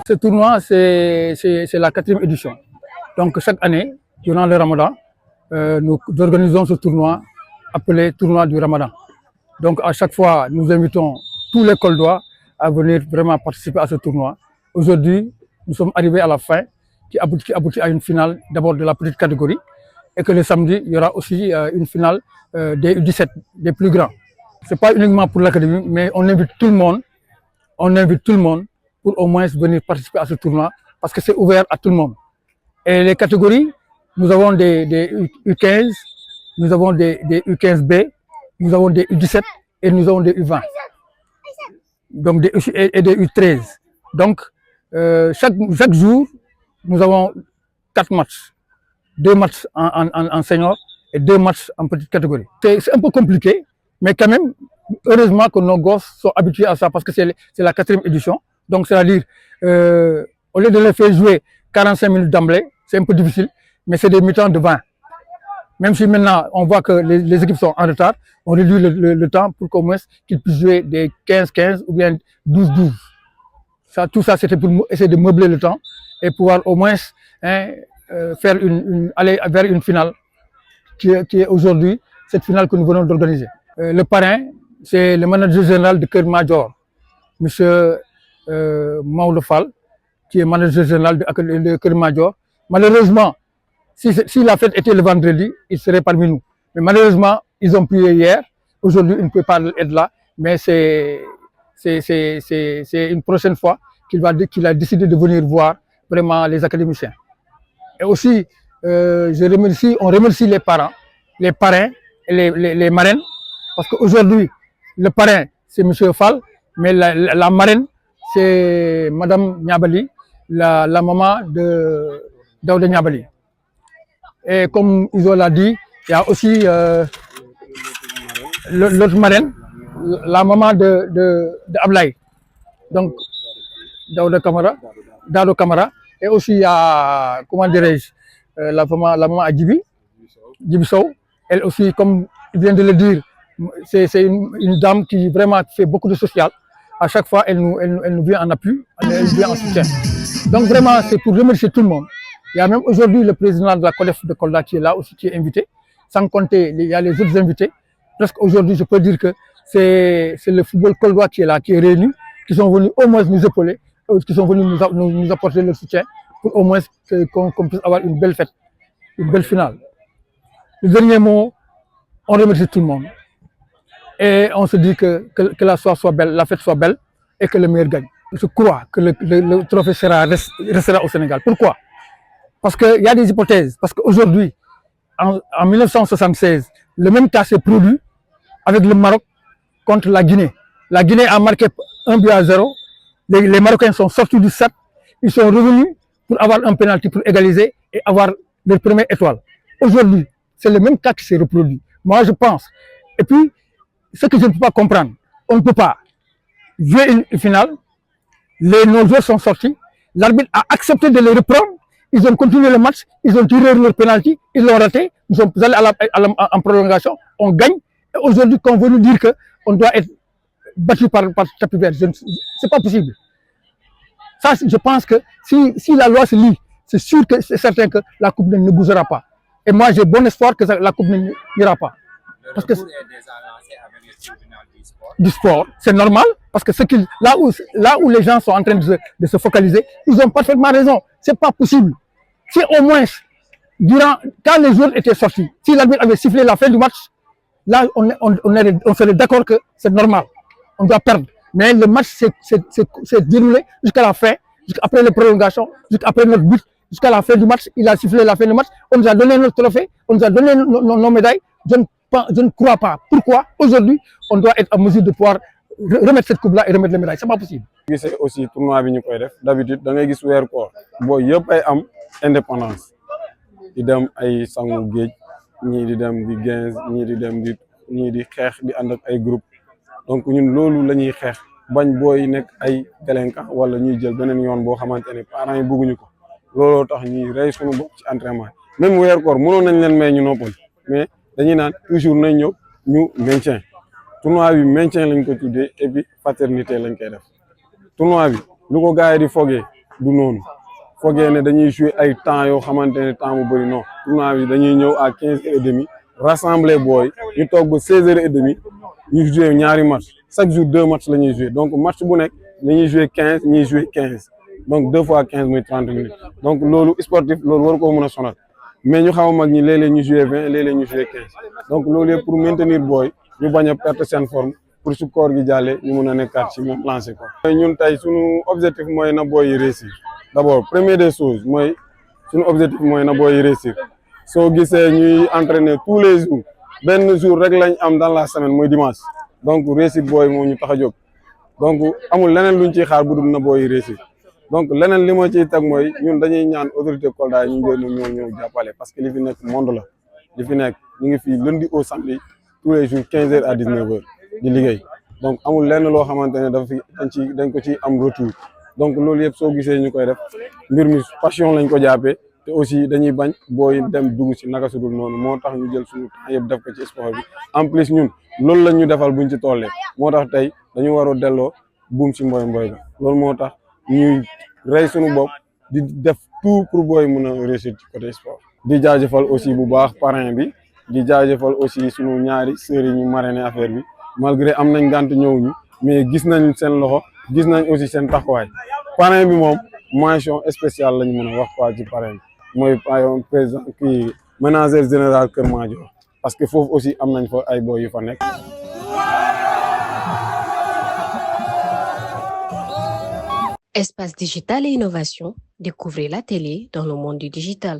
Ce tournoi, c'est la 4e édition. Donc chaque année, durant le Ramadan, nous organisons ce tournoi appelé tournoi du Ramadan. Donc à chaque fois, nous invitons tous les Coldois à venir vraiment participer à ce tournoi. Aujourd'hui, nous sommes arrivés à la fin, qui aboutit à une finale d'abord de la petite catégorie, et que le samedi, il y aura aussi une finale des U17, des plus grands. Ce n'est pas uniquement pour l'académie, mais on invite tout le monde pour au moins venir participer à ce tournoi, parce que c'est ouvert à tout le monde. Et les catégories, nous avons des U15, nous avons des U15B, nous avons des U17 et nous avons des U20. Donc des U13. Donc chaque jour, nous avons 4 matchs. 2 matchs en senior et 2 matchs en petite catégorie. C'est un peu compliqué, mais quand même, heureusement que nos gosses sont habitués à ça parce que c'est la 4e édition. Donc c'est-à-dire, au lieu de les faire jouer 45 minutes d'emblée, c'est un peu difficile, mais c'est des mi-temps de 20. Même si maintenant on voit que les équipes sont en retard, on réduit le temps pour qu'au moins qu'ils puissent jouer des 15-15 ou bien 12-12. Tout ça, c'était pour essayer de meubler le temps et pouvoir au moins aller vers une finale qui est aujourd'hui cette finale que nous venons d'organiser. Le parrain, c'est le manager général de Keur Madior, M. Maodo Fall, qui est manager général de Keur Madior. Malheureusement, si la fête était le vendredi, il serait parmi nous. Mais malheureusement, ils ont prié hier. Aujourd'hui, il ne peut pas être là. Mais c'est une prochaine fois qu'il a décidé de venir voir vraiment les académiciens. Et aussi, on remercie les parents, les parrains et les marraines. Parce qu'aujourd'hui, le parrain, c'est M. Fall, mais la marraine, c'est Mme Niabali, la maman de Daouda Niabali. Et comme Iso l'a dit, il y a aussi l'autre marraine, la maman de Ablaï, donc Daouda Dado Kamara. Et aussi il y a, comment dirais-je, la maman à Djibi Sow. Elle aussi, comme il vient de le dire, c'est une dame qui vraiment fait beaucoup de social. À chaque fois, elle nous vient en appui, elle vient en soutien. Donc vraiment, c'est pour remercier tout le monde. Il y a même aujourd'hui le président de la COLEF de Kolda qui est là aussi, qui est invité. Sans compter, il y a les autres invités. Presque aujourd'hui, je peux dire que c'est le football coldois qui est là, qui est réuni, qui sont venus au moins nous épauler, qui sont venus nous apporter leur soutien pour au moins qu'on puisse avoir une belle fête, une belle finale. Le dernier mot, on remercie tout le monde. Et on se dit que la soirée soit belle, la fête soit belle et que le meilleur gagne. Je crois que le trophée restera au Sénégal. Pourquoi? Parce qu'il y a des hypothèses. Parce qu'aujourd'hui, en 1976, le même cas s'est produit avec le Maroc contre la Guinée. La Guinée a marqué 1-0. Les Marocains sont sortis du stade. Ils sont revenus pour avoir un pénalty pour égaliser et avoir leur première étoile. Aujourd'hui, c'est le même cas qui s'est reproduit. Moi, je pense. Et puis, ce que je ne peux pas comprendre, on ne peut pas jouer une finale. Nos joueurs sont sortis. L'arbitre a accepté de les reprendre. Ils ont continué le match, ils ont tiré leur pénalty, ils l'ont raté, nous sommes allés en prolongation, on gagne. Et aujourd'hui, quand on veut nous dire qu'on doit être battu par tapis vert, c'est pas possible. Ça, je pense que si la loi se lit, c'est sûr que c'est certain que la Coupe ne bougera pas. Et moi, j'ai bon espoir que la Coupe n'ira pas. Parce que du sport, c'est normal, parce que là où les gens sont en train de se focaliser, ils ont parfaitement raison. C'est pas possible. Si au moins, quand les joueurs étaient sortis, si l'arbitre avait sifflé la fin du match, là, on serait d'accord que c'est normal. On doit perdre. Mais le match s'est déroulé jusqu'à la fin, jusqu'après les prolongations, jusqu'après notre but, jusqu'à la fin du match. Il a sifflé la fin du match. On nous a donné notre trophée, on nous a donné nos médailles. Je ne crois pas. Pourquoi aujourd'hui, on doit être en mesure de pouvoir remettre cette coupe-là et remettre les médailles? C'est pas possible. C'est aussi tournoi bi ñu koy def d'habitude da ngay gis weer koor booy yëpp ay am indépendance di dem ay sangu géej ñii di dem di 15 ñii di xeex di ànd ak ay groupe donc ñun loolu la ñuy xeex bañ booy nekk ay délinquant wala ñuy jël beneen yoon boo xamante ne parents yi bëgguñu ko looloo tax ñuy rey suñu bopp ci entraînement même weer koor mënoon nañ leen may ñu noppal mais dañuy naan toujours nañ ñëw ñu maintien tournoi bi maintien lañ ko tuddee et puis paternité lañ koy def tournoi bi lu ko gars yi di fogee du noonu foogee ne dañuy jouer ay temps yoo xamante ne temps bu bëri non tournoi bi dañuy ñëw à 15h30 rassembler booy ñu toog ba 16h30 ñu jouer ñaari match chaque jour 2 matchs la ñuy jouer donc match bu nekk dañuy jouer 15 ñuy jouer 15 donc 2 fois 15 muy 30 minutes donc loolu sportif loolu war koo mën a sonal mais ñu xaw a mag ñi léeg-léeg ñu jouer 20 léeg-léeg ñu jouer 15 donc loolu yëpp pour maintenir booy ñu bañ a perdre seen forme pour su koor gi jàllee ñu mun a nekkaat ci même lancé quoi. ñun tey suñu objectif mooy na booy yi réussir d'abord première des choses mooy suñu objectif mooy na booy yi réussir soo gisee ñuy entraîner tous les jours benn jour rek lañ am dans la semaine mooy dimanche donc réussir booy moo ñu tax a jóg donc amul leneen luñ ciy xaar bu dul na booy yi réussir donc leneen li ma ciy teg mooy ñun dañuy ñaan autorité Kolda yi ñu ñëw jàppale parce que li fi nekk monde la li fi nekk ñu ngi fii lundi au samedi tous les jours 15h à 19h di liggéey donc amul lenn loo xamante ne dafa fi dañ ko ciy am retour donc loolu yëpp soo gisee ñu koy def mbir mi passion lañ ko jàppee te aussi dañuy bañ booy dem dugg ci naka sudul noonu moo tax ñu jël suñu temps yëpp def ko ci sport bi en plus ñun loolu lañ ñu defal buñ ci tollee moo tax tey dañu war a delloo buum ci mboy ba loolu moo tax ñuy rey suñu bopp di def tout pour booy mën a réussir ci côté sport. di jaajëfal aussi bu baax parrain bi di jaajëfal aussi suñu ñaari sœurs yi ñu marraine affaire bi malgré am nañ gànt ñëwuñu mais gis nañ seen loxo gis nañ aussi seen taxawaay parrain bi moom mention spéciale lañ mën a wax quoi ci parrain bi mooy président kii manager général Kër Madior parce que foofu aussi am nañ fa ay boy yu fa nekk. Espace digital et innovation, découvrez la télé dans le monde du digital.